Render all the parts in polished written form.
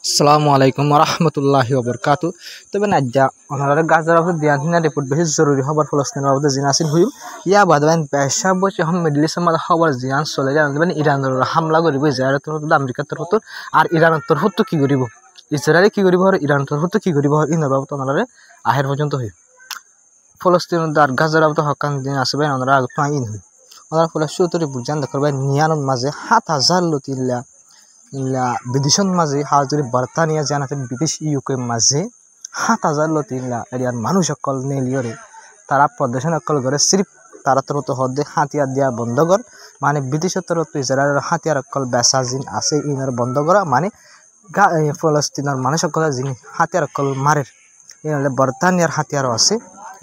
আসসালামু আলাইকুম রহমতুল্লাহি ওবরকাতু। তবে নাজ্জা ওনারা গাজার বাবদ দিয়ানা রিপোর্ট বেশি জরুরি খবর ফলস্তিনের বাবদ জিনাসিন হুইম ইয়া বাদবান পেশা বসে হম মিডল ইস্টের মধ্যে খবর জিয়ান চলে যায় মানে ইরানের হামলা করিব ইসরায়েলের তরফ আমেরিকার তরফ আর ইরানের তরফ কি করিব ইসরায়েলে কি করিব আর ইরানের তরফ কি করিব ইনার বাবদ ওনারা আহের পর্যন্ত হই ফলস্তিনের আর গাজার বাবদ হকান দিন আসবে ওনারা আগে আইন হই ওনারা ফলস্তিন বুঝান দেখার নিয়ানোর মাঝে 7,000 লতিল্লা বিদেশৰ মাঝে হাজৰি বাৰ্তানিয়া জানাতে বিদেশ ইউকে মাঝে 7,000 লতিলা এরিয়ার মানুষ সকল নেলিয়রে তারা প্রদর্শন সকল করে সিরিফ তারা তরত হদে হাতিয়ার দিয়া বন্ধ কর মানে বিদেশের তরফ ইসরায়েলের হাতিয়ার সকল বেচা জিন আছে ইনার বন্ধ করা মানে ফলস্তিনের মানুষ সকল যিনি হাতিয়ার সকল মারের ইনারে বার্তানিয়ার হাতিয়ারও আছে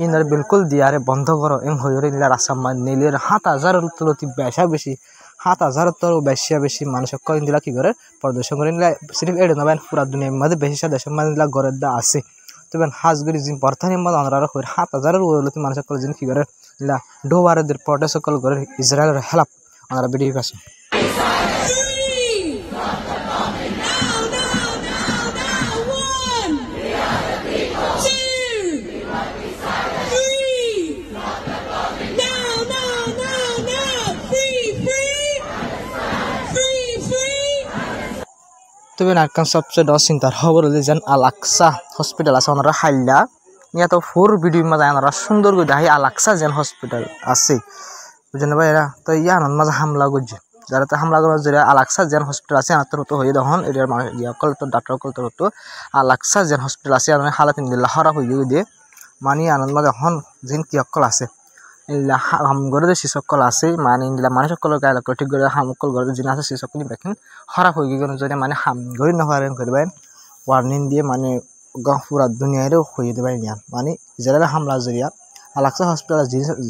ইনার বিলকুল দিয়ারে বন্ধ করো এম হইরে নিলার আসাম নেলিয়রে 7,000 লতি বেচা বেশি 7,000 বেশি মানুষ সকল ইন্দিলা কি করে প্রদর্শন করে নিলা সিরিফ এড়ে নবেন পুরা দুনিয়ার মধ্যে বেশি দেশের মধ্যে নিলা গড়ের দা আছে তবে হাজগুড়ি যিনি বর্তমানের মধ্যে আমরা হয়ে 7,000 মানুষ সকল যিনি কি করে নিলা ডোবারদের পটে সকল করে ইসরায়েলের হেল্প আমরা ভিডিও পাচ্ছি তবে নাকান সবচেয়ে ডর চিন্তার খবর হলে যেন আল আকসা হসপিটাল আছে ওনারা হাইলা ইয়াতো ফোর ভিডিওর মাঝে ওনারা সুন্দর করে দেখাই আল আকসা যেন হসপিটাল আছে বুঝলেন ভাই এরা তো ইয়ানোর মাঝে হামলা করছে যারা তো হামলা করার জন্য আল আকসা যেন হসপিটাল আছে আমার তো হয়ে তখন এরিয়ার মানুষ ইয়াকল তো ডাক্তার কল তো আল আকসা যেন হসপিটাল আছে আমার হালাত ইন্দিল্লা হরা হয়ে দিয়ে মানে আনন্দ মাঝে হন যেন কি অকল আছে হামগরে যে শিশকল আছে মানে ইন্দিলা মানুষ সকল গায়ে ঠিক করে হামকল ঘরে যিনি আছে শিশকল দেখেন খারাপ হয়ে গেল যদি মানে হামগরি নহরে করবেন ওয়ার্নিং দিয়ে মানে পুরা দুনিয়ারও হয়ে দেবেন ইয়ান মানে ইসরায়েলের হামলা জরিয়া আলাক্সা হসপিটাল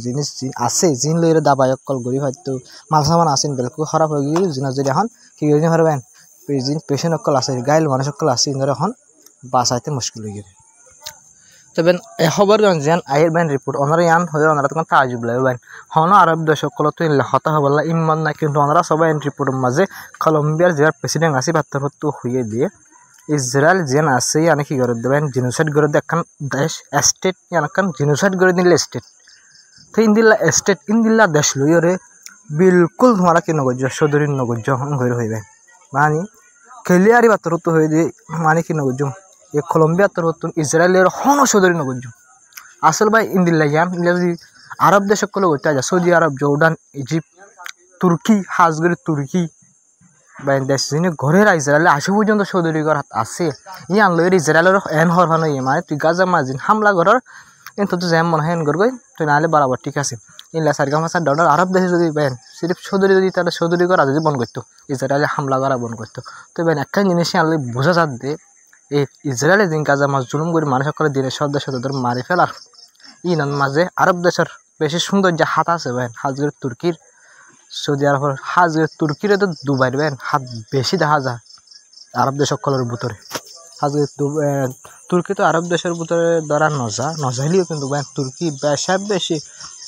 জিনিস আছে জিন লইরে দাবাই অকল গরি হয়তো মাল সামান আসেন বিলকুল খারাপ হয়ে গেল জিনা যদি এখন কি করে পারবেন জিন পেশেন্ট অকল আছে গাইল মানুষ সকল আছে ইন্দরে এখন বাঁচাইতে মুশকিল হয়ে গেলে তবে খবর যেন আইর বাইন রিপোর্ট ওনারা ইয়ান হয়ে ওনারা তখন তাজুব লাগবেন হন আরব দেশ সকল তো হতা হবলা ইমান না কিন্তু ওনারা সবাই রিপোর্টের মাঝে কলম্বিয়ার যার প্রেসিডেন্ট আছে বার্তাপত্র হয়ে দিয়ে ইসরায়েল যেন আছে ইয়ানে কি করে দেবেন জিনোসাইড করে দিয়ে একখান দেশ স্টেট ইয়ান জিনোসাইড করে দিলে স্টেট তো ইন্দিল্লা স্টেট ইন্দিল্লা দেশ লইরে বিলকুল তোমরা কি নগর্য সদরি নগর্য হয়ে হইবেন মানে খেলিয়ারি বার্তাপত্র হয়ে দিয়ে মানে কি নগর্য এই কলম্বিয়া তরফ ইসরায়েলের হন সদরি নগর্য আসল ভাই ইন্দিল্লা ইয়ান যদি আরব দেশ সকল হইতে যায় সৌদি আরব জর্ডান ইজিপ্ট তুর্কি হাজগরি তুর্কি বা দেশ যিনি ঘরের ইসরায়েলে আসে পর্যন্ত সৌদি ঘর আছে ইয়ান লইর ইসরায়েলের এন হর ভানো মানে তুই গাজা মাজিন হামলা ঘরের কিন্তু তো যেমন মনে হয় এন করবই তুই নাহলে বরাবর ঠিক আছে ইনলা $4,500 আরব দেশে যদি বেন সিরিফ সৌদি যদি তাহলে সৌদি করা যদি বন্ধ করতো ইসরায়েলে হামলা করা বন্ধ করতো তো বেন একটা জিনিস আনলে বোঝা যাচ্ছে এই ইসরায়েলে দিন গাজা মাছ জুলুম করে মানুষ সকলের দিনের সদস্যদের মারি ফেলার ইনার মাঝে আরব দেশের বেশি সুন্দর যে হাত আছে বেন হাজগের তুর্কির সৌদি আরবের হাজগের তুর্কিরে তো দুবাইর বেন হাত বেশি দেখা যায় আরব দেশ সকলের ভিতরে হাজগের তুর্কি তো আরব দেশের ভিতরে ধরা নজাইলেও কিন্তু বেন তুর্কি বেশি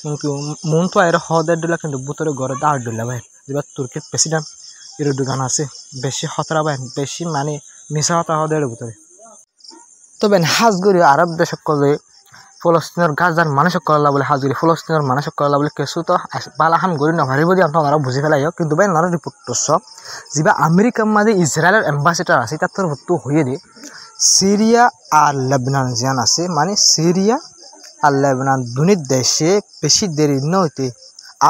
কিন্তু মন তো এর হদের দিলা কিন্তু ভিতরে ঘরে দাঁড় দিলা বেন যেবার তুর্কির প্রেসিডেন্ট এরদোগান আছে বেশি খতরা বেন বেশি মানে মিশা হতা হদের ভিতরে তবে হাজগরি আরব দেশ সকলে ফলস্তিনের গাজার মানুষ সকল বলে হাজগরি ফলস্তিনের মানুষ সকল বলে কিছু তো বালাহাম গড়ি নভারিব দিয়ে আমরা বুঝি ফেলাই কিন্তু ভাই নানা রিপোর্ট যা আমেরিকার মাঝে ইসরায়েলের অ্যাম্বাসেডার আছে তার তরফ হয়ে দিয়ে সিরিয়া আর লেবানন জিয়ান আছে মানে সিরিয়া আর লেবানন দুনির দেশে বেশি দেরি নইতে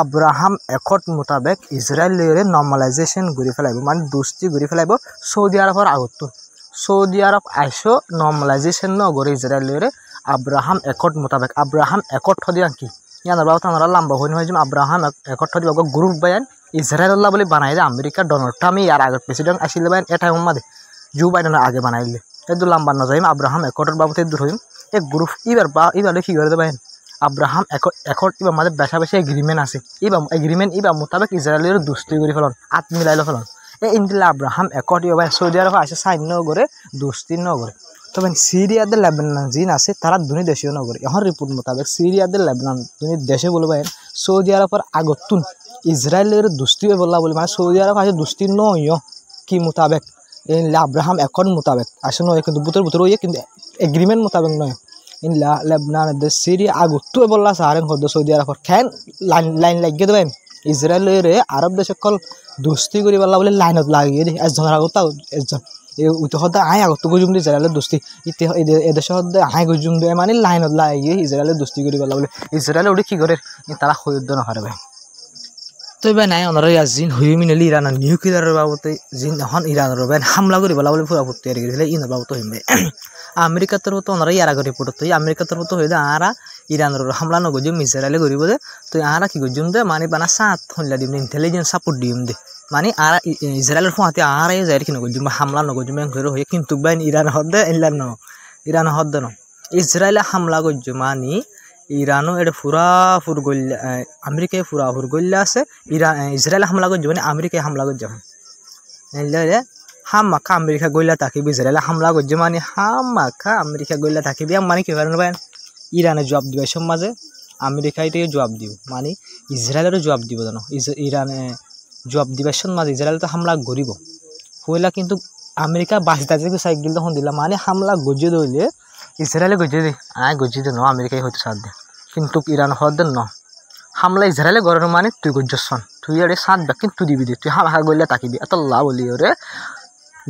আব্রাহাম একট মোতাবেক ইসরায়েলের নর্মালাইজেশন করে ফেলাইব মানে দোস্তি করে ফেলাইব সৌদি আরবের আগত সৌদি আরব আইসো নর্মালাইজেশন নগরে ইসরায়েলের আব্রাহাম একট মোতাবেক আব্রাহাম একট দিয়া কি ইয়ানোর বাবদ আমরা লম্বা হইন হয়ে আব্রাহাম একট দিব গ্রুপ বায়ান ইসরায়েল্লাহ বলে বানাই যে আমেরিকা ডোনাল্ড ট্রাম্প ইয়ার আগের প্রেসিডেন্ট আসলে বায়ান এটা মাদে জো বাইডেনের আগে বানাইলে এদু লম্বা না যাইম আব্রাহাম একটের বাবদ দূর হইম এক গ্রুপ এবার কি করে দেবেন আব্রাহাম একট এবার মাঝে বেশা বেশি এগ্রিমেন্ট আছে এগ্রিমেন্ট মোতাবেক ইসরায়েলের দুস্তি করে ফেলন আত মিলাইল ফেলন ইন্দিল্লা আব্রাহাম একট এবার সৌদি আরব আসে সাইন নগরে দুস্তি নগরে তবে সিরিয়াদের লেবানন জিন আছে তারা দুনি দেশীয় নগরে এখন রিপোর্ট মোতাবেক সিরিয়াদের লেবানন দুনি দেশে বলবেন সৌদি আরবের আগতুন ইসরায়েলের দুস্তি বললা বলে মানে সৌদি আরব আছে দুস্তি নয় কি মোতাবেক ইনলা আব্রাহাম এখন মোতাবেক আসলে নয় কিন্তু বুতর বুতর হইয়ে কিন্তু এগ্রিমেন্ট মোতাবেক নয় ইনলা লেবনান দে সিরিয়া আগতো বললা সারেন হদ সৌদি আরব খেন লাইন লাইন লাগিয়ে দেবেন ইসরায়েলের আরব দেশ সকল দোস্তি করি বললা বলে লাইনত লাগিয়ে দি একজনের আগত একজন উইতো হদ আই আগত গজুম দি ইসরায়েলের দোস্তি ইতে এদেশ হদ আই গজুম দে মানে লাইনত লাগিয়ে ইসরায়েলের দোস্তি করি বললা বলে ইসরায়েল ওটি কি করে তারা খয়ুদ্ধ নহারে ভাই তো এবার নাই ওনারা জিন হয়ে মিনিলি ইরানের নিউক্লিয়ারের বাবদে জিন এখন ইরানের হামলা করি বলা বলে পুরা তৈরি করেছিল ইনের বাবদ হইবে আমেরিকার তরফ ওনারা ইয়ার আগে রিপোর্ট তো আমেরিকার তরফ হয়ে দে আরা ইরানের হামলা নগজুম ইসরায়েলে করিব দে তো আরা কি গজুম দে মানে বানা সাত হইলা দিম ইন্টেলিজেন্স সাপোর্ট দিম দে মানে আর ইসরায়েলের ফোঁতে আরাই যায় কি নগজুম হামলা নগজুম ঘরে হয়ে কিন্তু বাইন ইরান হদ্দে ইলান ন ইরান হদ্দে ন ইসরায়েলে হামলা গজুম মানে ইরানও এটা ফুরাফুর গল্লা আমেরিকায় ফুরাফুর গল্লা আছে ইসরায়েল হামলা করছে মানে আমেরিকায় হামলা করছে হামাখা আমেরিকা গল্লা থাকিবি ইসরায়েল হামলা করছে মানে হামাখা আমেরিকা গল্লা থাকিবি মানে কি কারণ ভাই ইরানে জবাব দিবে সব মাঝে আমেরিকায় জবাব দিব মানে ইসরায়েলেরও জবাব দিব জানো ইরানে জবাব দিবার সব মাঝে ইসরায়েল তো হামলা গরিব হইলা কিন্তু আমেরিকা বাঁচতে যে সাইকেল তখন দিলাম মানে হামলা গজিয়ে ধরলে ইসরায়েলে গজিয়ে দে আয় গজিয়ে দে ন আমেরিকায় হয়তো সাথ দে কিন্তু ইরান হওয়ার দেন ন হামলা ইসরায়েলে গড়ের মানে তুই গজ্জসন তুই আরে সাত ব্যাগ কিন্তু তুই দিবি দে তুই হামা গড়লে তাকিবি এত লাভ বলি ওরে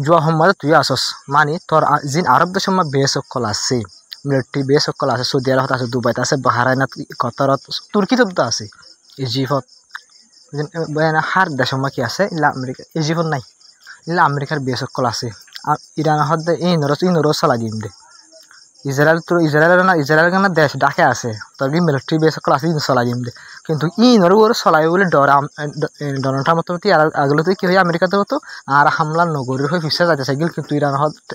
যোৱা সময়ত তুই আসস মানে তোর যিন আরব দেশের বেশ সকল আছে মিলিটারি বেশ সকল আছে সৌদি আরবত আছে দুবাইত আছে বাহারাইনত কতারত তুর্কিত আছে ইজিপ্টত হার দেশের কি আছে ইলা আমেরিকা ইজিপ্টত নাই ইলা আমেরিকার বেশ সকল আছে আর ইরান হদ্দে ইনরো চলাই দিম দে ইসরায়েলের না দেশ ডাকে আছে তোর মিলিটারি বেস সকল আছে চলাই দিম দে কিন্তু ইনর চলাই বলে ডোনাল্ড ট্রাম্প মতো আগলে তুই কি হয় আমেরিকাতে হতো আর হামলা নগরীর হয়ে পিছিয়ে যাতে চাইছিল কিন্তু ইরান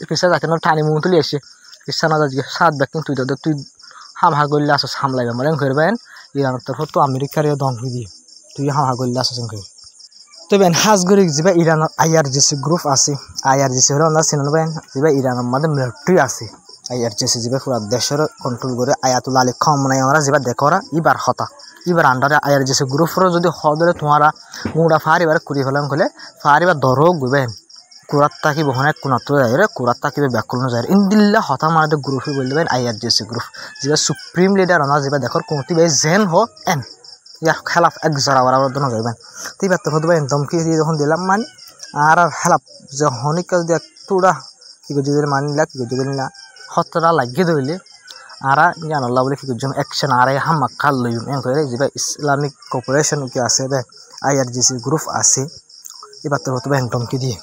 পিছিয়ে যাতে টানি মুখ তুলি আসছে পিছা না যাচ্ছে সাত ব্যাগ কিন্তু তুই হামহা করলে আসস হামলাইবে মানে ঘর বেন ইরানের তরফ তো আমেরিকার ধমকি দিয়ে তুই হামহা করলে আসস ঘর তো বেন হাজগরি যা ইরানের IRGC গ্রুপ আছে IRGC হলো আমরা চিনেন বেন যা ইরানের মধ্যে মিলিটারি আছে IRGC যা পুরা দেশের কন্ট্রোল করে আয়াতুল্লাহ আলী খামেনি আমরা যা দেখরা এবার হতা এবার আন্ডারে IRGC গ্রুপর যদি হদরে তোমারা মুড়া ফারিবার করি হলাম হলে ফারিবার ধরো গুবেন কুরাত তাকি বহনে কোনাতো যায় রে কুরাত তাকি ব্যাকরণ যায় ইনদিল্লা হতা মারদে গ্রুপে বলবেন IRGC গ্রুপ যা সুপ্রিম লিডার না যা দেখর কোনটি বে জেন হো এন ইয়ার খেলাফ এক জরা বরাবর দন যাবেন তুই বাত হতো বেন ধমকি দিয়ে যখন দিলাম মানে আর খেলাফ যে হনিকা যদি একটুটা কি করে যদি মানিলা কি করে যদি না হতরা লাগিয়ে ধরলে আর জানাল্লাহ বলে কি করছেন অ্যাকশন আর হাম্মা খাল লইম এন করে যে ইসলামিক কর্পোরেশন কি আছে বে IRGC গ্রুপ আছে এবার তো হতো বেন ধমকি দিয়ে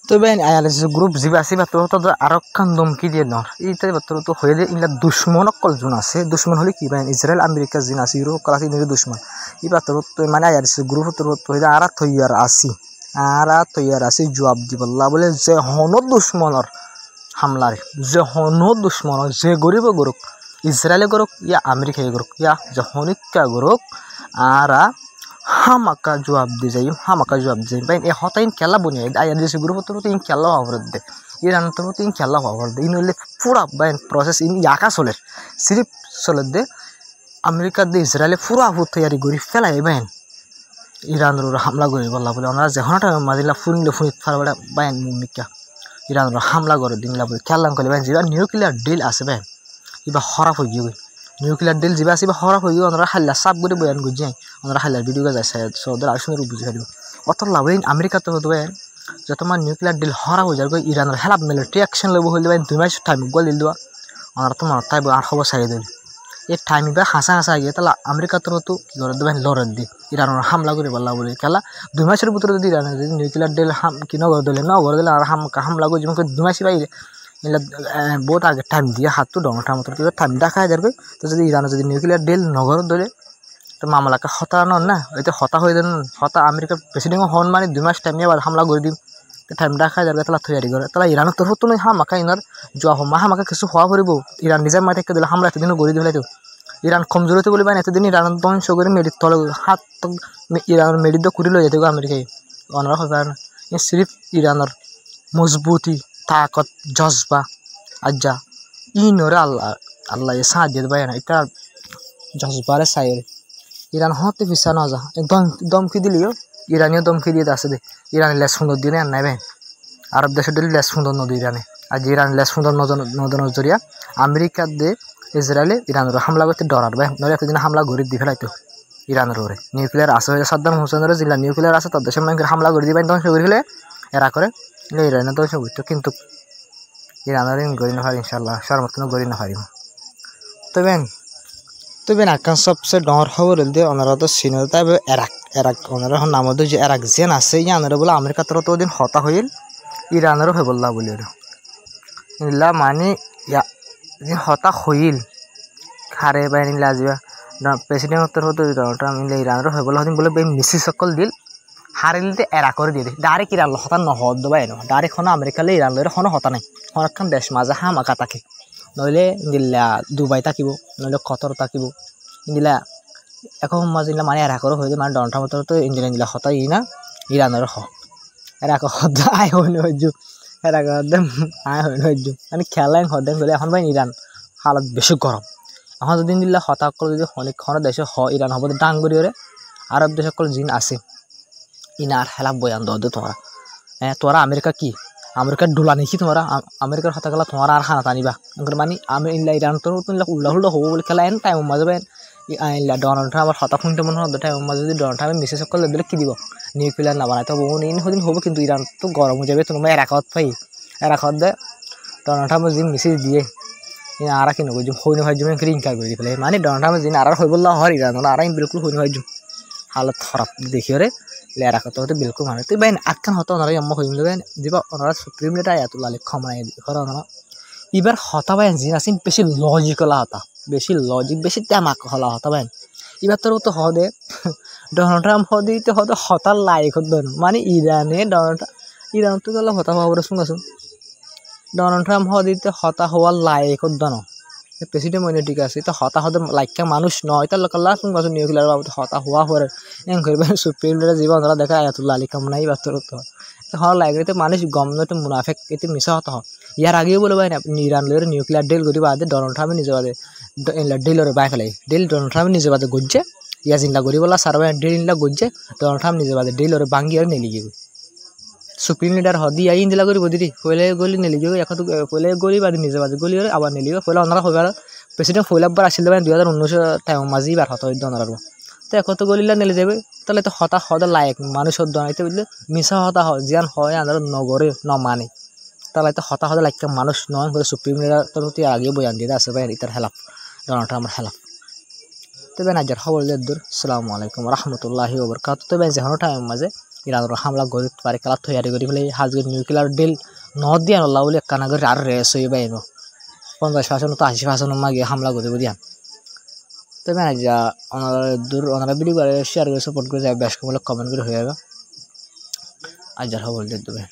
তো বেন IRGC গ্রুপ যে আছে বা তো আর কান ধমকি দিয়ে নর এইটা বাতর তো হয়ে যায় ইলা দুশ্মন কল জন আছে দুশ্মন হলে কি বেন ইসরায়েল আমেরিকা জিন আছে ইউরোপ কালাসি নির দুশ্মন এবার তো মানে IRGC গ্রুপ তো হয়ে যায় আর তৈয়ার আসি জবাব দিবল্লা বলে যে হন দুশ্মনর হামলার যে হন দুশ্মন যে গরিব গরুক ইসরায়েলে গরুক ইয়া আমেরিকায় গরুক ইয়া যে হনিকা গরুক আর হামাকা জবাব দিয়ে যাই হামাকা জবাব দিয়ে পাই এ হতাইন খেলা বনিয়ে IRGC গ্রুপ তো ইন খেলা হওয়ার দে ইরান তো ইন খেলা হওয়ার দে ইন হলে পুরা বাইন প্রসেস ইন ইয়াকা চলে সিরিপ চলে দে আমেরিকা দিয়ে ইসরায়েলে পুরা তৈয়ারি করি ফেলাই বাইন ইরানের হামলা করি বললা বলে আমরা যখন মাজিলা ফুনিলে ফুনিত ফারবাটা বাইন মুমিকা ইরানের হামলা করে দিনলা বলে খেললাম করলে বাইন যা নিউক্লিয়ার ডিল আছে বাইন এবার খারাপ হয়ে গিয়ে নিউক্লিয়ার ডিল যা আছে খারাপ হয়ে গিয়ে ওনারা হাল্লা সাপ করে বয়ান করছি ওনারা হাল্লার ভিডিও যায় ওদের আর সুন্দর বুঝে দিব অত লাভ আমেরিকা তো হতো বাইন যে তোমার নিউক্লিয়ার ডিল খারাপ হয়ে যাবে ইরানের হেলাপ মিলিটারি অ্যাকশন লব হলে বাইন 2 মাস টাইম গোল দিল দেওয়া ওনারা তো মনে তাই আর খবর সারিয়ে দিল এই টাইম এবার হাসা গিয়ে তাহলে আমেরিকা তো কি করে দেবেন লড়াই দিয়ে ইরানের হামলা করে বললা বলে খেলা 2 মাসের ভিতরে যদি ইরানের যদি নিউক্লিয়ার ডিল কি নগর দিলে আর হামলা করে যেমন 2 মাসে বাইরে বহুত আগে টাইম দিয়ে হাত তো ডোনাল্ড মতো টাইম দেখা যাবে তো যদি ইরানের যদি নিউক্লিয়ার ডিল নগর ধরে তো মামলাকে হতা নন না ওইতে হতা হয়ে দেন হতা আমেরিকার প্রেসিডেন্ট হন মানে 2 মাস টাইম নিয়ে আবার হামলা করে দিন তো টাইম দেখা যাবে তাহলে তৈরি করে তাহলে ইরানের তরফ তো নয় হামাকা ইনার জোয়া হামাকা কিছু হওয়া পড়ব ইরান নিজের মাঠে দিলে হামলা এতদিনও গড়ি দিলে তো ইরান কমজোরিতে বলি পাই এতদিন ইরান ধ্বংস করে মেডির তলে হাত ইরানের মেডির করে লই যেতে আমেরিকায় অনারা হয়ে পারে না সিরিফ ইরানের মজবুতি তাকত জজবা আজ্জা ইনরে আল্লাহ সাহায্য দিয়ে পাই না এটা জজবারে চাই ইরান হতে পিছা না যা দমকি দিলিও ইরানিও দমকি দিয়ে আছে দে ইরানি লেস সুন্দর দিনে আর নাই ভাই আরব দেশে দিল লেস সুন্দর নদী ইরানে আজ ইরান লেস সুন্দর নদন জরিয়া আমেরিকা দে ইসরায়েলে ইরানের হামলা করতে ডরার ভাই নইলে এতদিন হামলা ঘুরে দি ফেলাইতো ইরানের ওরে নিউক্লিয়ার আছে সাদ্দাম হোসেনের জিল্লা নিউক্লিয়ার আছে তার দেশের মানুষের হামলা করে দিবেন ধ্বংস করে ফেলে এরা করে ইরানের ধ্বংস করতো কিন্তু ইরানের গড়ি না পারি ইনশাল্লাহ সর্বত্র গড়ি না পারিব তবে আকান সবচেয়ে ডর খবর দিয়ে ওনারা তো চিনে তাই এরাক ওনারা নাম যে এরাক জেন আছে ইয়ানের বলে আমেরিকা তো দিন হতা হইল ইরানেরও হয়ে বললা বলি ইলা মানে হতা হইল খারে বাইনি লাজবা প্রেসিডেন্ট উত্তর হতো ট্রাম্প ইরানেরও হয়ে বললা বলে মিসি সকল দিল হারিলতে এরা করে দিয়ে ডাইরেক্ট ইরান হতা নহদ দেবাই ন ডাইরেক্ট হন আমেরিকালে ইরান লইরে হন হতা নাই হনখান দেশ মাজা হামাকা থাকে নইলে দিল্লা দুবাই থাকিব নইলে কতর থাকিব দিলা এখন মাঝে মানে এরা করে হয়ে যায় মানে ডনটা মতো তো ইঞ্জিনিয়ার দিলা হতা ই না ইরানের এরা হদ আয় হইন হইজু এরা হদ্দাম আয় হইন হইজু মানে খেলায় হদ্দাম গেলে এখন ভাই ইরান হালত বেশি গরম এখন যদি দিল্লা হতা করে যদি অনেকক্ষণ দেশে ইরান হব ডাঙ্গুরি ওরে আরব দেশ সকল জিন আছে ইনার হেলা বয়ান দে তোরা তোরা আমেরিকা কি আমেরিকার ডোলা নেকি তোমরা আমেরিকার হতা গেলা তোমার আর হানা টানিবা মানে আমি ইরান তোর উল্লাহ উল্লাহ হবো বলে খেলা এন টাইম মাজবে ডোনাল্ড ট্রাম্প আমার হতা শুনতে মনে হয় টাইম মাঝে যদি ডোনাল্ড ট্রাম্পের মিসেস সকল দিলে কি দিব নিউক্লিয়ার না বানাইতে হবো দিন হবো কিন্তু ইরান তো গরম হয়ে যাবে তোমার এরাকত পাই এরাকত দে ডোনাল্ড ট্রাম্পের জিন মেসেজ দিয়ে আর কি নগর হইন হয় জমি ইনকার করে ফেলে মানে ডোনাল্ড ট্রাম্পের জিন আর হয়ে বললা হয় ইরান আর বিলকুল হইন হয় হালত খারাপ দেখি রে লেরা কত হতে বিলকুল মানে তুই বাইন আটখান হতো ওনারা আম্মা হইম দেবেন দিবা ওনারা সুপ্রিম লিটার এত লালে ক্ষমায় ঘর ওনারা এবার হতা বাইন জিন আছে বেশি লজিক্যাল হতা বেশি লজিক বেশি তেমাক হলা হতা বাইন এবার তোর তো হদে ডোনাল্ড ট্রাম্প হদিতে হতে হতার লাইক হতো মানে ইরানে ইরান তো গেল হতা হওয়া বলে শুনগাছুন ডোনাল্ড ট্রাম্প হদিতে হতা হওয়ার লাইক হতো না প্রেসিডেন্ট মনে ঠিক আছে তো হতা হতে লাইকা মানুষ নয় তার লোক লাস্ট শুনগাছ নিউক্লিয়ার বাবদ হতা হওয়া হওয়ার এম করবে সুপ্রিম লিটার জীবন ওরা দেখা আয়াতুল্লাহ আলী কামনাই বাস্তর হতো হওয়ার লাগে তো মানুষ গম নয় মুনাফেক এতে মিশা হতে হয় ইয়ার আগেও বলে ভাই আপনি ইরান লইরে নিউক্লিয়ার ডিল করি বাদে ডোনাল্ড ট্রাম্পে নিজে বাদে ডিলরে বাই ফেলাই ডিল ডোনাল্ড ট্রাম্পে নিজে বাদে গজ্জে ইয়া জিনলা করি বলা সার ভাই ডিল ইনলা গজ্জে ডোনাল্ড ট্রাম্প নিজে বাদে ডিলরে ভাঙ্গি আর নেলি গিয়ে সুপ্রিম লিটার হদি আই ইন্দিলা করি বদি পয়লে গলি নেলি গিয়ে এখন তো পয়লে গলি বাদে নিজে বাদে গলি আবার নেলি পয়লা ওনারা হইবার প্রেসিডেন্ট ফইলাবার আসলে ভাই 2019 টাইম মাঝি বার হতো ওনারা তো এখন তো গলিলা নেলে যাবে তাহলে তো হতা হদা লায়ক মানুষ হতে বুঝলে মিশা হতা হয় জিয়ান হয় আন্দার নগরে ন মানে তাহলে তো হতা হদা লাইক মানুষ নয় করে সুপ্রিম লিটার তোর প্রতি আগে বয়ান দিয়ে আসে ভাই ইতার হেলাপ ডোনাল্ড ট্রাম্পের হেলাপ তবে নাজার খবর দূর আসসালামু আলাইকুম রহমতুল্লাহি ওয়া বারাকাতুহু তবে যেন টাইম মাঝে ইরানের হামলা গড়ে পারে খেলা তৈরি করে ফেলে হাজগে নিউক্লিয়ার ডিল ন দিয়া নল্লা বলে কানাগর আর রেস হয়ে বাইন 50% তো 80% মাগে হামলা করে দিয়ান তবে না যা ওনারা ভিডিও করে শেয়ার করে সাপোর্ট করে যায় বেশ কমলে কমেন্ট করে হয়ে যাবে আজ যার খবর দিয়ে দেবে।